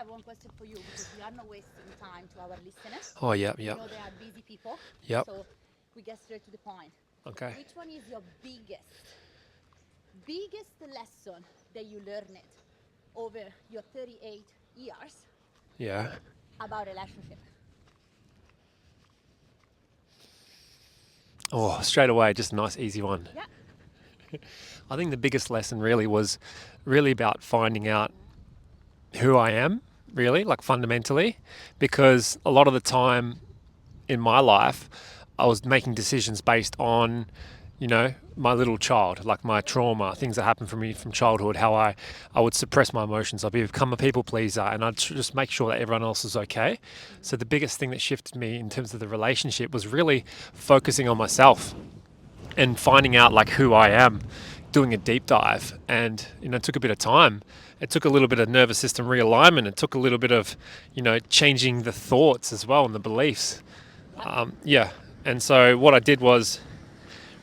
have one question for you because we are not wasting time to our listeners. Oh, yeah, We yeah. know they are busy people, Yep. so we get straight to the point. Okay. Which one is your biggest lesson that you learned over your 38 years Yeah. about relationship? Oh, straight away, just a nice, easy one. Yeah. I think the biggest lesson really was really about finding out who I am, really, like fundamentally, because a lot of the time in my life, I was making decisions based on, my little child, like my trauma, things that happened for me from childhood, how I would suppress my emotions. I'd become a people pleaser and I'd just make sure that everyone else is okay. So the biggest thing that shifted me in terms of the relationship was really focusing on myself and finding out like who I am, doing a deep dive. And, it took a bit of time. It took a little bit of nervous system realignment. It took a little bit of, changing the thoughts as well and the beliefs. Yeah. And so what I did was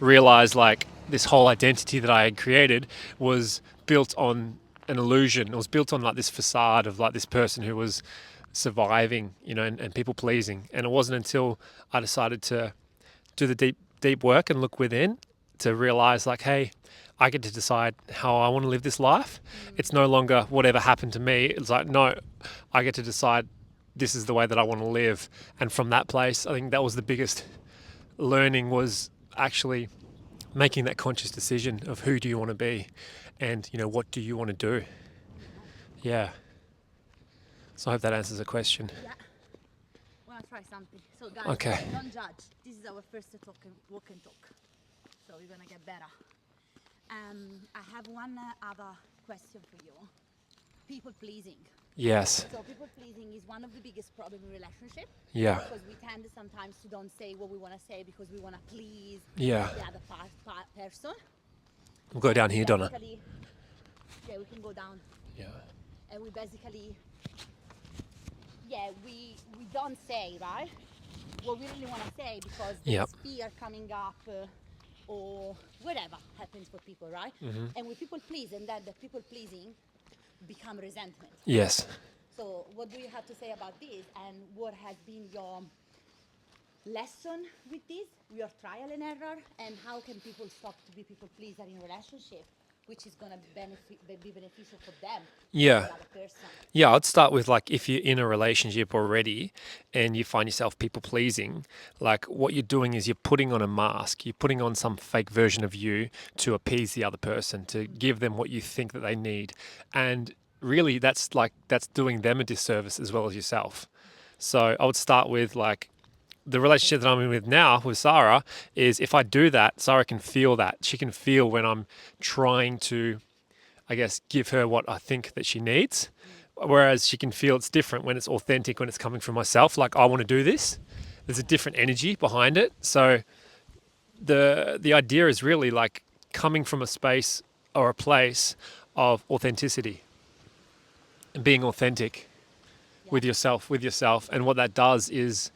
realize like this whole identity that I had created was built on an illusion. It was built on like this facade of like this person who was surviving, and people pleasing. And it wasn't until I decided to do the deep work and look within to realize like, hey, I get to decide how I want to live this life. It's no longer whatever happened to me. It's like, no, I get to decide this is the way that I want to live. And from that place, I think that was the biggest learning, was actually making that conscious decision of who do you want to be and, what do you want to do? Yeah. So I hope that answers the question. Yeah. Want to try something? So guys, Okay. don't judge. This is our first walk and talk. So we're gonna get better. I have one other question for you. People pleasing. Yes. So people pleasing is one of the biggest problems in relationship. Yeah. Because we tend sometimes to don't say what we want to say because we want to please Yeah. the other person. We'll go down here, Donna. Yeah, we can go down. Yeah. And we basically, we don't say, right, what we really want to say because there's fear coming up or whatever happens for people, right? Mm-hmm. And we people please, and then the people pleasing become resentment. Yes. So what do you have to say about this, and what has been your lesson with this, your trial and error, and how can people stop to be people pleaser in relationship, which is going to be beneficial for them, Yeah. the other person? Yeah, I'd start with like if you're in a relationship already and you find yourself people pleasing, like what you're doing is you're putting on a mask, you're putting on some fake version of you to appease the other person, to give them what you think that they need. And really that's doing them a disservice as well as yourself. So I would start with like the relationship that I'm in with now with Sara is if I do that, Sara can feel that. She can feel when I'm trying to, I guess, give her what I think that she needs. Whereas she can feel it's different when it's authentic, when it's coming from myself. Like, I want to do this. There's a different energy behind it. So the idea is really like coming from a space or a place of authenticity and being authentic with yourself. And what that does is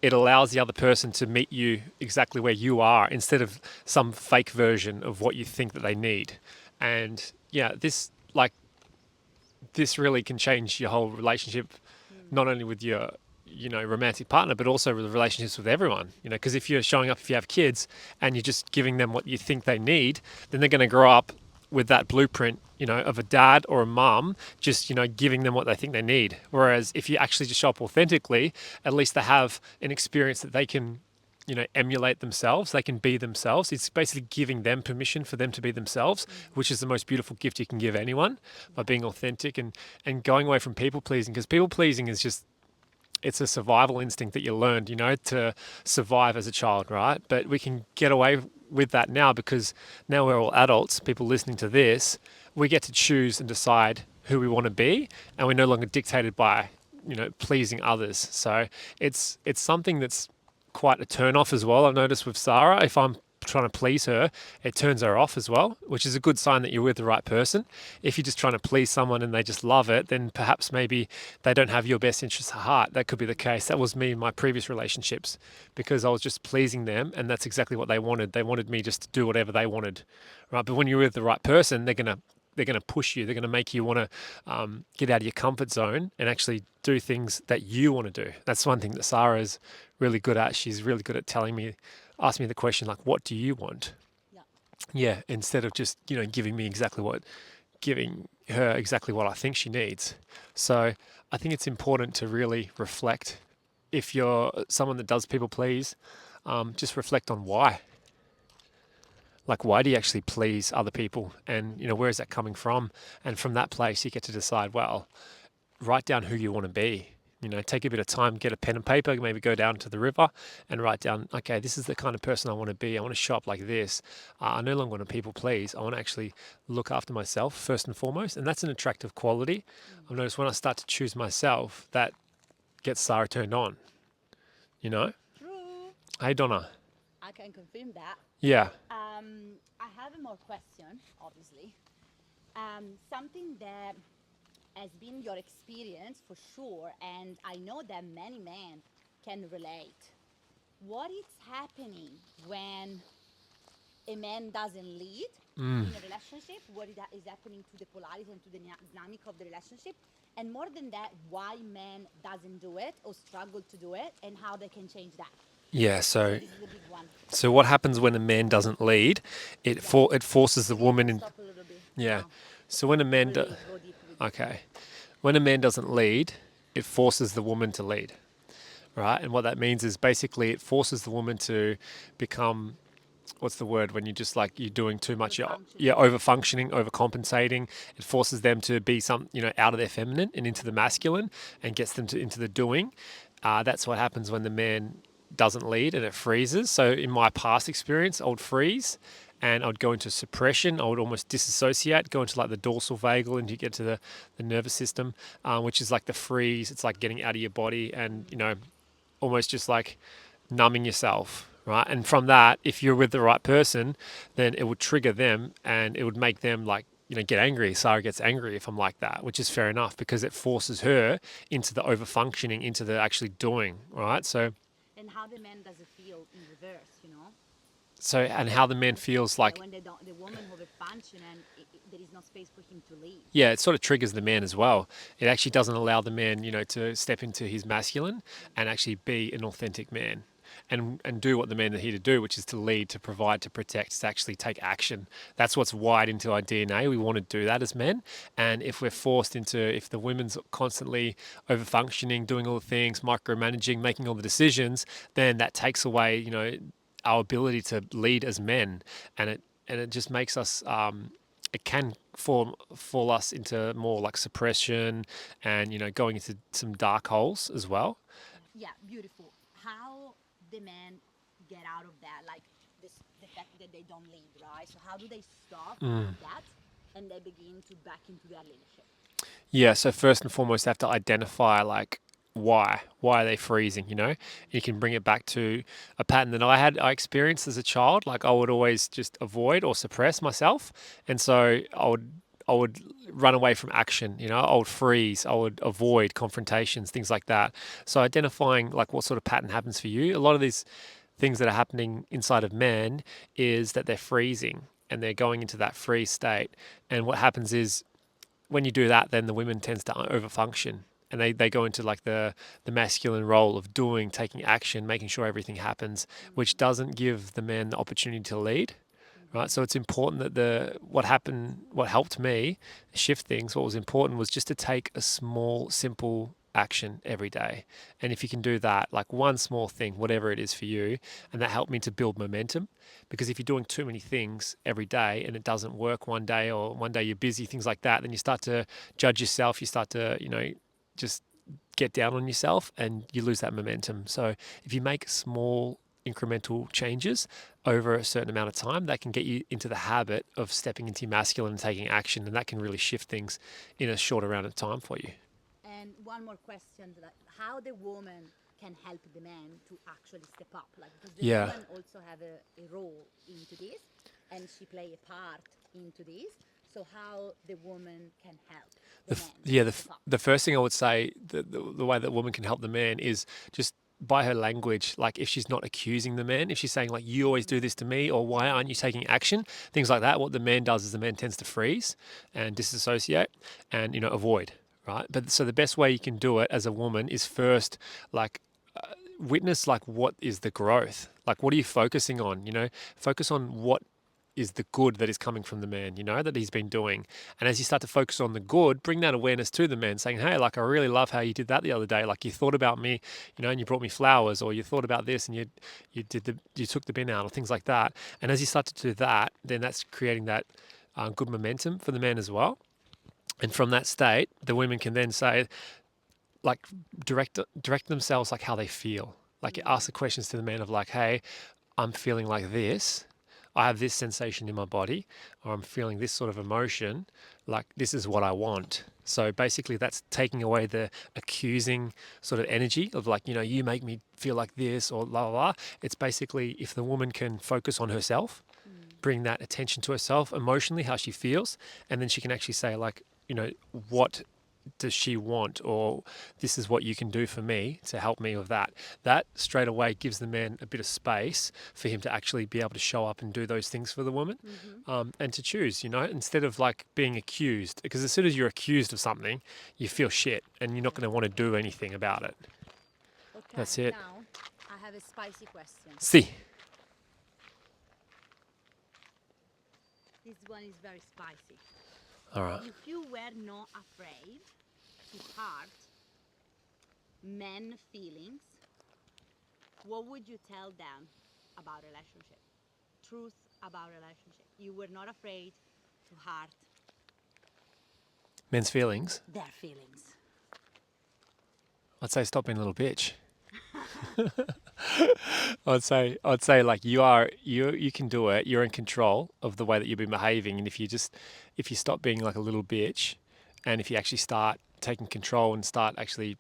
it allows the other person to meet you exactly where you are instead of some fake version of what you think that they need. And yeah, this really can change your whole relationship, not only with your romantic partner, but also with the relationships with everyone. Because if you're showing up, if you have kids and you're just giving them what you think they need, then they're going to grow up with that blueprint, of a dad or a mum, just, giving them what they think they need. Whereas if you actually just show up authentically, at least they have an experience that they can, emulate themselves. They can be themselves. It's basically giving them permission for them to be themselves, which is the most beautiful gift you can give anyone, by being authentic and going away from people pleasing. Because people pleasing is just, it's a survival instinct that you learned, to survive as a child, right? But we can get away with that now because now we're all adults, people listening to this, we get to choose and decide who we want to be, and we're no longer dictated by, pleasing others. So it's something that's quite a turn off as well. I've noticed with Sara, if I'm trying to please her, it turns her off as well, which is a good sign that you're with the right person. If you're just trying to please someone and they just love it, then perhaps maybe they don't have your best interests at heart. That could be the case. That was me in my previous relationships, because I was just pleasing them, and that's exactly what they wanted. They wanted me just to do whatever they wanted, right? But when you're with the right person, they're going to they're going to push you. They're going to make you want to get out of your comfort zone and actually do things that you want to do. That's one thing that Sara is really good at. She's really good at asking me the question like, what do you want? Yeah. Yeah, instead of just, giving her exactly what I think she needs. So I think it's important to really reflect. If you're someone that does people please, just reflect on why. Like, why do you actually please other people? And, where is that coming from? And from that place, you get to decide, well, write down who you want to be. Take a bit of time, get a pen and paper, maybe go down to the river and write down, okay, this is the kind of person I want to be. I want to shop like this. I no longer want to people please. I want to actually look after myself first and foremost. And that's an attractive quality. I've noticed when I start to choose myself, that gets Sara turned on, you know? True. Hey, Donna. I can confirm that. Yeah. I have a more question, obviously. Something that has been your experience for sure, and I know that many men can relate. What is happening when a man doesn't lead in a relationship? What is happening to the polarity and to the dynamic of the relationship? And more than that, why men doesn't do it or struggle to do it, and how they can change that. Yeah, So so this is a big one. so what happens when a man doesn't lead? It forces the You need woman to in. stop a little bit Yeah. now. So when a man Really go deep with this. okay, when a man doesn't lead, it forces the woman to lead, right? And what that means is basically it forces the woman to become, what's the word when you just like you're doing too much, you're Overfunctioning. over functioning, overcompensating. It forces them to be out of their feminine and into the masculine, and gets them into the doing. That's what happens when the man doesn't lead, and it freezes. So in my past experience, I would freeze and I'd go into suppression. I would almost disassociate, go into like the dorsal vagal, and you get to the nervous system, which is like the freeze. It's like getting out of your body and, almost just like numbing yourself, right? And from that, if you're with the right person, then it would trigger them and it would make them like, get angry. Sarah gets angry if I'm like that, which is fair enough because it forces her into the over functioning, into the actually doing, right? And how the man does it feel in reverse. And how the man feels like, When the woman overfunction and there is no space for him to lead. yeah, it sort of triggers the man as well. It actually doesn't allow the man, to step into his masculine and actually be an authentic man. And do what the men are here to do, which is to lead, to provide, to protect, to actually take action. That's what's wired into our DNA. We want to do that as men. And if we're forced into, if the women's constantly over functioning, doing all the things, micromanaging, making all the decisions, then that takes away, our ability to lead as men. And it just makes us, it can fall us into more like suppression and, going into some dark holes as well. Yeah, beautiful. How the men get out of that, like the fact that they don't lead, right? So how do they stop that and they begin to back into their leadership? Yeah, so first and foremost, they have to identify like why are they freezing, You can bring it back to a pattern that I experienced as a child. Like I would always just avoid or suppress myself, and so I would run away from action, I would freeze, I would avoid confrontations, things like that. So identifying like what sort of pattern happens for you. A lot of these things that are happening inside of men is that they're freezing and they're going into that freeze state. And what happens is when you do that, then the women tends to overfunction and they go into like the masculine role of doing, taking action, making sure everything happens, which doesn't give the men the opportunity to lead. Right. So it's important that what helped me shift things, what was important was just to take a small, simple action every day. And if you can do that, like one small thing, whatever it is for you, and that helped me to build momentum. Because if you're doing too many things every day and it doesn't work one day, or one day you're busy, things like that, then you start to judge yourself. You start to, just get down on yourself and you lose that momentum. So if you make small incremental changes over a certain amount of time, that can get you into the habit of stepping into your masculine and taking action, and that can really shift things in a short amount of time for you. And one more question, like how the woman can help the man to actually step up, like because the Yeah. woman also have a role into this, and she play a part into this. So how the woman can help the man Yeah, to step up? the first thing I would say, the way that woman can help the man is just by her language, like if she's not accusing the man, if she's saying like, you always do this to me, or why aren't you taking action, things like that, what the man does is the man tends to freeze and disassociate and, avoid, right? But so the best way you can do it as a woman is first, like, witness like what is the growth, like what are you focusing on, focus on what is the good that is coming from the man, that he's been doing. And as you start to focus on the good, bring that awareness to the man, saying, hey, like, I really love how you did that the other day. Like, you thought about me, and you brought me flowers, or you thought about this and you took the bin out, or things like that. And as you start to do that, then that's creating that good momentum for the man as well. And from that state, the women can then say, like, direct themselves like how they feel. Like, you ask the questions to the man of like, hey, I'm feeling like this. I have this sensation in my body, or I'm feeling this sort of emotion, like this is what I want. So basically that's taking away the accusing sort of energy of like, you make me feel like this, or blah, blah, blah. It's basically if the woman can focus on herself, bring that attention to herself emotionally, how she feels, and then she can actually say like, what does she want, or this is what you can do for me to help me with that. That straight away gives the man a bit of space for him to actually be able to show up and do those things for the woman, and to choose, instead of like being accused, because as soon as you're accused of something, you feel shit and you're not going to want to do anything about it. Okay, that's it. Now I have a spicy question. See. This one is very spicy. All right. If you were not afraid to hurt men feelings, what would you tell them about relationship? Truth about relationship. You were not afraid to hurt Men's feelings. their feelings. I'd say stop being a little bitch. I'd say like you can do it. You're in control of the way that you've been behaving, and if you stop being like a little bitch, and if you actually start taking control and start actually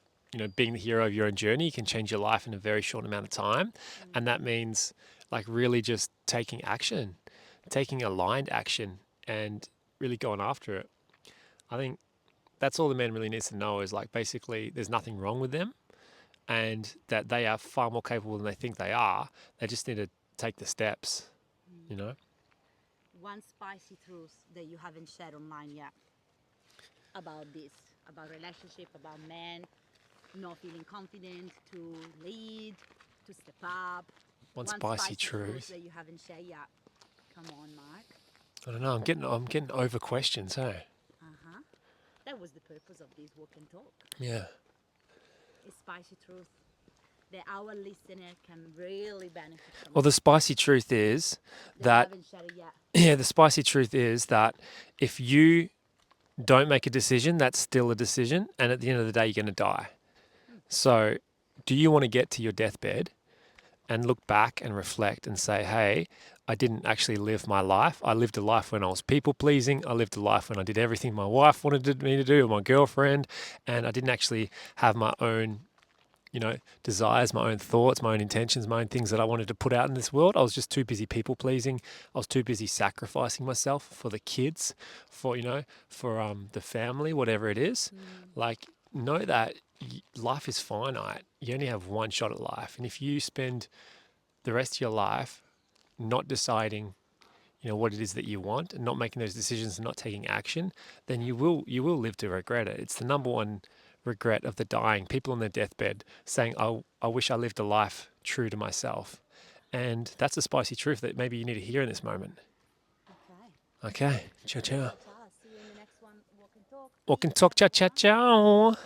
being the hero of your own journey, you can change your life in a very short amount of time. And that means like really just taking action, taking aligned action, and really going after it. I think that's all the man really needs to know is like basically there's nothing wrong with them, and that they are far more capable than they think they are. They just need to take the steps, One spicy truth that you haven't shared online yet about this, about relationship, about men not feeling confident to lead, to step up. One spicy truth that you haven't shared yet. Come on, Mark. I don't know. I'm getting over questions, hey? That was the purpose of this walk and talk. Yeah. A spicy truth that our listener can really benefit from. Well, the spicy truth is that haven't shared it yet. yeah, the spicy truth is that if you don't make a decision, that's still a decision, and at the end of the day, you're going to die. So, do you want to get to your deathbed and look back and reflect and say, hey, I didn't actually live my life. I lived a life when I was people pleasing. I lived a life when I did everything my wife wanted me to do, or my girlfriend, and I didn't actually have my own, desires, my own thoughts, my own intentions, my own things that I wanted to put out in this world. I was just too busy people pleasing. I was too busy sacrificing myself for the kids, for the family, whatever it is. Like, know that life is finite. You only have one shot at life, and if you spend the rest of your life not deciding, what it is that you want, and not making those decisions and not taking action, then you will live to regret it. It's the number one regret of the dying. People on their deathbed saying, I wish I lived a life true to myself. And that's a spicy truth that maybe you need to hear in this moment. Okay. Okay. Ciao, ciao. See you in the next one. Walk and talk. Walk and talk. Ciao, ciao, ciao.